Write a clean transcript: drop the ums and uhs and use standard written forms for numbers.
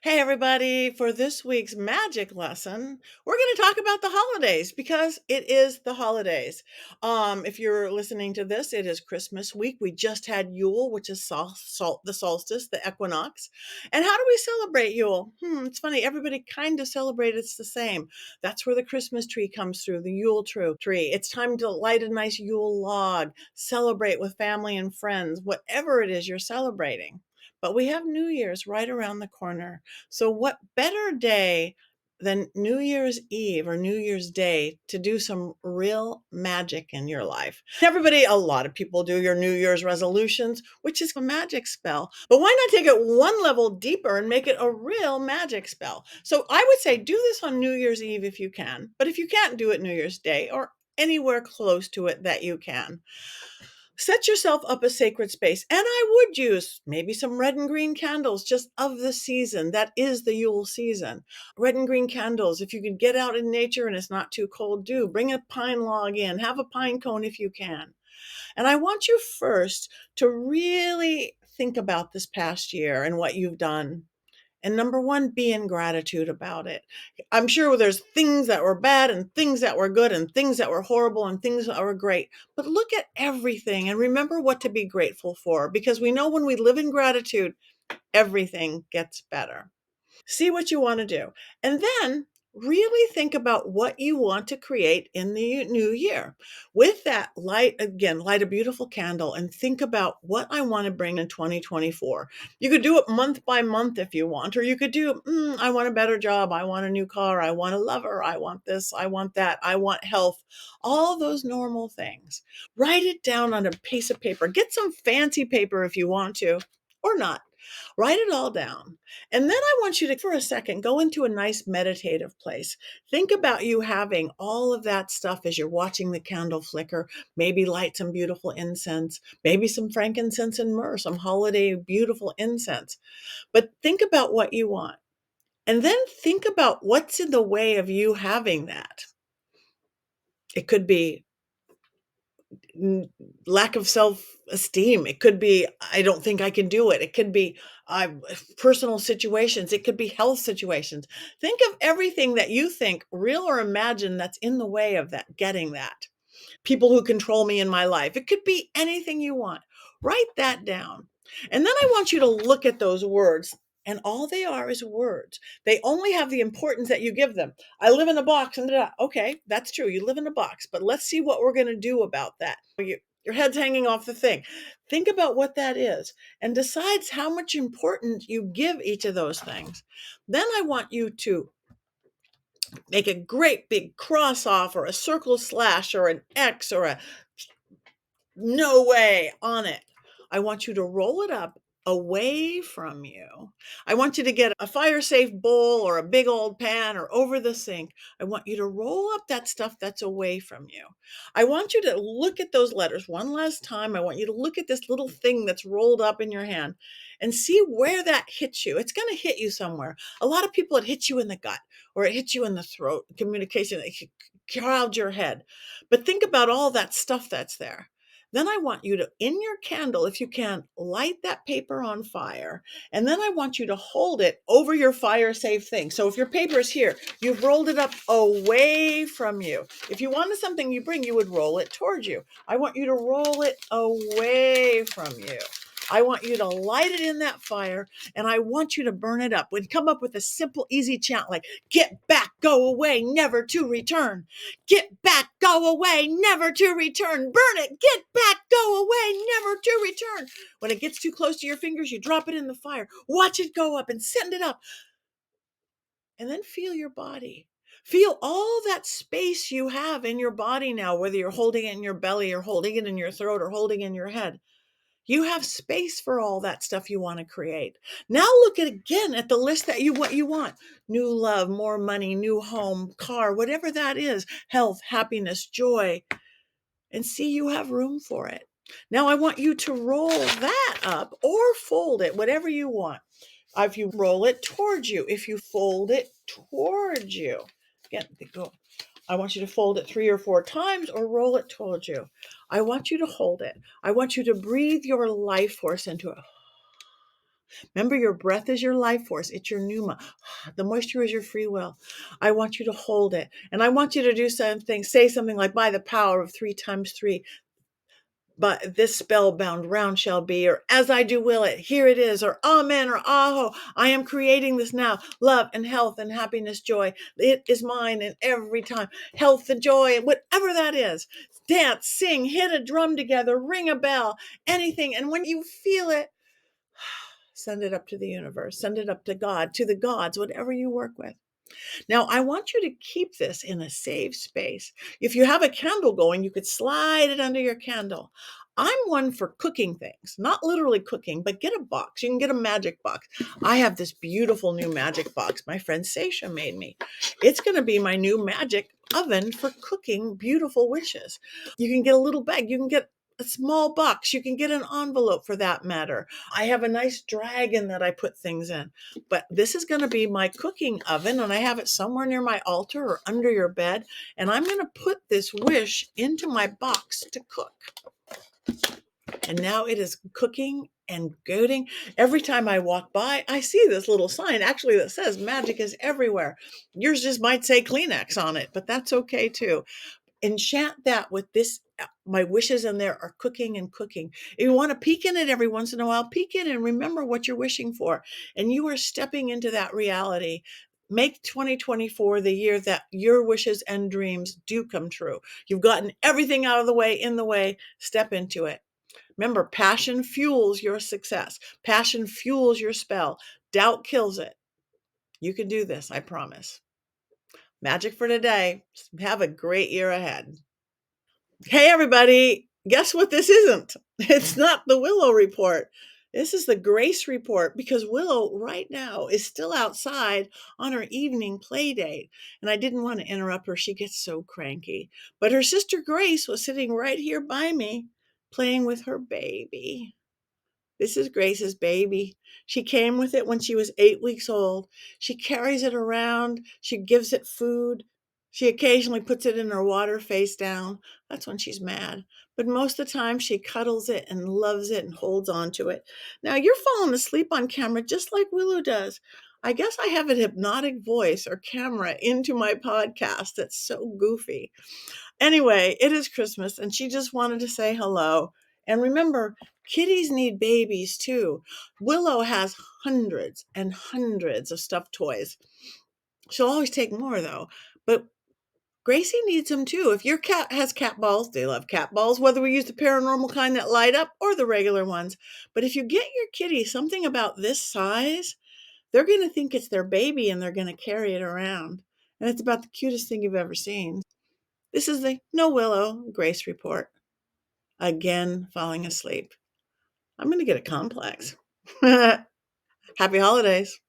Hey, everybody, for this week's magic lesson, we're going to talk about the holidays because it is the holidays. If you're listening to this, it is Christmas week. We just had Yule, which is the solstice, the equinox. And how do we celebrate Yule? It's funny. Everybody kind of celebrates it's the same. That's where the Christmas tree comes through, the Yule tree. It's time to light a nice Yule log, celebrate with family and friends, whatever it is you're celebrating. But we have New Year's right around the corner. So, what better day than New Year's Eve or New Year's Day to do some real magic in your life? A lot of people do your New Year's resolutions, which is a magic spell. But why not take it one level deeper and make it a real magic spell? So, I would say do this on New Year's Eve if you can. But if you can't do it New Year's Day or anywhere close to it that you can, set yourself up a sacred space. And I would use maybe some red and green candles just of the season. That is the Yule season. Red and green candles. If you can get out in nature and it's not too cold, do bring a pine log in, have a pine cone if you can. And I want you first to really think about this past year and what you've done. And number one, be in gratitude about it. I'm sure there's things that were bad and things that were good and things that were horrible and things that were great. But look at everything and remember what to be grateful for, because we know when we live in gratitude, everything gets better. See what you want to do. And then really think about what you want to create in the new year. With that, light a beautiful candle and think about what I want to bring in 2024. You could do it month by month if you want, or you could do, I want a better job. I want a new car. I want a lover. I want this. I want that. I want health. All those normal things. Write it down on a piece of paper. Get some fancy paper if you want to, or not. Write it all down. And then I want you to, for a second, go into a nice meditative place. Think about you having all of that stuff as you're watching the candle flicker. Maybe light some beautiful incense, maybe some frankincense and myrrh, some holiday beautiful incense. But think about what you want. And then think about what's in the way of you having that. It could be lack of self-esteem. It could be, I don't think I can do it. It could be personal situations. It could be health situations. Think of everything that you think, real or imagined, that's in the way of that, getting that. People who control me in my life. It could be anything you want. Write that down. And then I want you to look at those words. And all they are is words. They only have the importance that you give them. I live in a box and okay, that's true. You live in a box, but let's see what we're going to do about that. Your head's hanging off the thing. Think about what that is and decides how much importance you give each of those things. Then I want you to make a great big cross off or a circle slash or an X or a no way on it. I want you to roll it up away from you. I want you to get a fire safe bowl or a big old pan or over the sink. I want you to roll up that stuff that's away from you. I want you to look at those letters one last time. I want you to look at this little thing that's rolled up in your hand and see where that hits you. It's going to hit you somewhere. A lot of people, it hits you in the gut or it hits you in the throat. Communication, it clouds your head. But think about all that stuff that's there. Then I want you to, in your candle, if you can, light that paper on fire. And then I want you to hold it over your fire safe thing. So if your paper is here, you've rolled it up away from you. If you wanted something you bring, you would roll it towards you. I want you to roll it away from you. I want you to light it in that fire and I want you to burn it up. We'd come up with a simple, easy chant like, get back, go away, never to return. Get back, go away, never to return. Burn it, get back, go away, never to return. When it gets too close to your fingers, you drop it in the fire. Watch it go up and send it up. And then feel your body. Feel all that space you have in your body now, whether you're holding it in your belly or holding it in your throat or holding it in your head. You have space for all that stuff you want to create. Now look at again at the list that what you want. New love, more money, new home, car, whatever that is, health, happiness, joy, and see you have room for it. Now I want you to roll that up or fold it, whatever you want. If you roll it towards you, if you fold it towards you. Again, go. I want you to fold it 3 or 4 times or roll it towards you. I want you to hold it. I want you to breathe your life force into it. Remember, your breath is your life force. It's your pneuma. The moisture is your free will. I want you to hold it. And I want you to do something, say something like, by the power of 3 times 3, but this spellbound round shall be, or as I do will it, here it is, or amen, or aho, I am creating this now. Love and health and happiness, joy. It is mine, and every time, health and joy, whatever that is. Dance, sing, hit a drum together, ring a bell, anything. And when you feel it, send it up to the universe, send it up to God, to the gods, whatever you work with. Now, I want you to keep this in a safe space. If you have a candle going, you could slide it under your candle. I'm one for cooking things, not literally cooking, but get a box. You can get a Magic box. I have this beautiful new Magic box my friend Seisha made me. It's going to be my new Magic oven for cooking beautiful wishes. You can get a little bag. You can get a small box. You can get an envelope for that matter. I have a nice dragon that I put things in. But this is going to be my cooking oven, and I have it somewhere near my altar or under your bed. And I'm going to put this wish into my box to cook. And now it is cooking and goading. Every time I walk by, I see this little sign actually that says Magic is everywhere. Yours just might say Kleenex on it, but that's okay too. Enchant that with this. My wishes in there are cooking and cooking. If you want to peek in it every once in a while, peek in and remember what you're wishing for. And you are stepping into that reality. Make 2024 the year that your wishes and dreams do come true. You've gotten everything out of the way, in the way. Step into it. Remember, passion fuels your success. Passion fuels your spell. Doubt kills it. You can do this, I promise. Magic for today. Have a great year ahead. Hey, everybody. Guess what this isn't? It's not the Willow report. This is the Grace report because Willow right now is still outside on her evening play date. And I didn't want to interrupt her. She gets so cranky. But her sister Grace was sitting right here by me playing with her baby. This is Grace's baby. She came with it when she was 8 weeks old. She carries it around. She gives it food. She occasionally puts it in her water face down. That's when she's mad. But most of the time, she cuddles it and loves it and holds on to it. Now, you're falling asleep on camera just like Willow does. I guess I have a hypnotic voice or camera into my podcast that's so goofy. Anyway, it is Christmas, and she just wanted to say hello. And remember, kitties need babies too. Willow has hundreds and hundreds of stuffed toys. She'll always take more though. But Gracie needs them too. If your cat has cat balls, they love cat balls, whether we use the paranormal kind that light up or the regular ones. But if you get your kitty something about this size, they're going to think it's their baby and they're going to carry it around. And it's about the cutest thing you've ever seen. This is the No Willow Grace report. Again, falling asleep. I'm going to get a complex. Happy holidays.